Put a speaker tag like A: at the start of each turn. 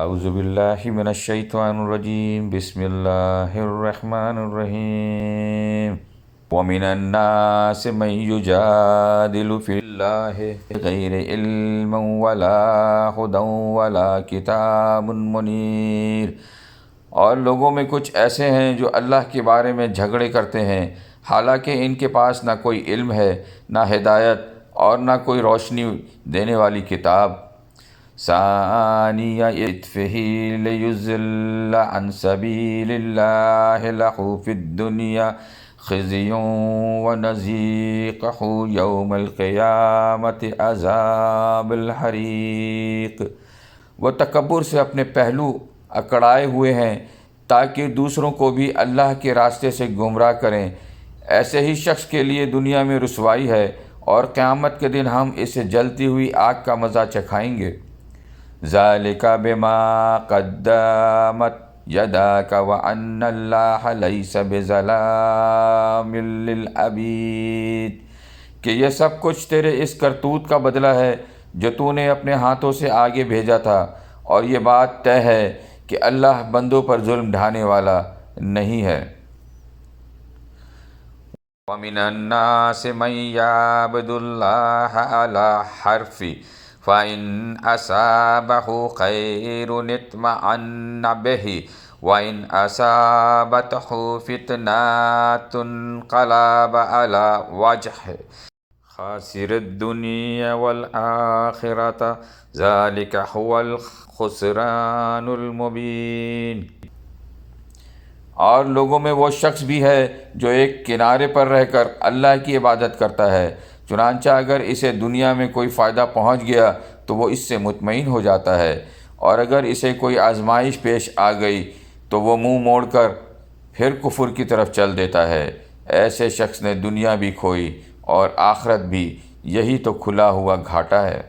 A: اعوذ باللہ من الشیطان الرجیم بسم اللہ الرحمن الرحیم ومن الناس من یجادل فی اللہ غیر علم ولا ہدی ولا کتاب منیر۔ اور لوگوں میں کچھ ایسے ہیں جو اللہ کے بارے میں جھگڑے کرتے ہیں، حالانکہ ان کے پاس نہ کوئی علم ہے، نہ ہدایت اور نہ کوئی روشنی دینے والی کتاب۔ ثانیہ عطفہ لیضل عن سبیل اللہ لہ فی الدنیا خزی ونذیقہ یوم القیامۃ عذاب الحریق۔ وہ تکبر سے اپنے پہلو اکڑائے ہوئے ہیں تاکہ دوسروں کو بھی اللہ کے راستے سے گمراہ کریں۔ ایسے ہی شخص کے لیے دنیا میں رسوائی ہے، اور قیامت کے دن ہم اسے جلتی ہوئی آگ کا مزہ چکھائیں گے۔ ذالک بما قدمت یداک وان اللہ لیس بظلام للعبید، کہ یہ سب کچھ تیرے اس کرتوت کا بدلہ ہے جو تو نے اپنے ہاتھوں سے آگے بھیجا تھا، اور یہ بات طے ہے کہ اللہ بندوں پر ظلم ڈھانے والا نہیں ہے۔ وَمِنَ النَّاسِ مَن يَعْبُدُ اللَّهَ عَلَى حَرْفٍ فَإِنْ أَصَابَهُ خَيْرٌ اطْمَأَنَّ بِهِ وَإِنْ أَصَابَتْهُ فِتْنَةٌ انقَلَبَ عَلَى وَجْهِهِ خَاسِرَ الدُّنْيَا وَالْآخِرَةَ ذَلِكَ هُوَ الْخُسْرَانُ الْمُبِينُ۔ اور لوگوں میں وہ شخص بھی ہے جو ایک کنارے پر رہ کر اللہ کی عبادت کرتا ہے، چنانچہ اگر اسے دنیا میں کوئی فائدہ پہنچ گیا تو وہ اس سے مطمئن ہو جاتا ہے، اور اگر اسے کوئی آزمائش پیش آ گئی تو وہ منہ موڑ کر پھر کفر کی طرف چل دیتا ہے۔ ایسے شخص نے دنیا بھی کھوئی اور آخرت بھی، یہی تو کھلا ہوا گھاٹا ہے۔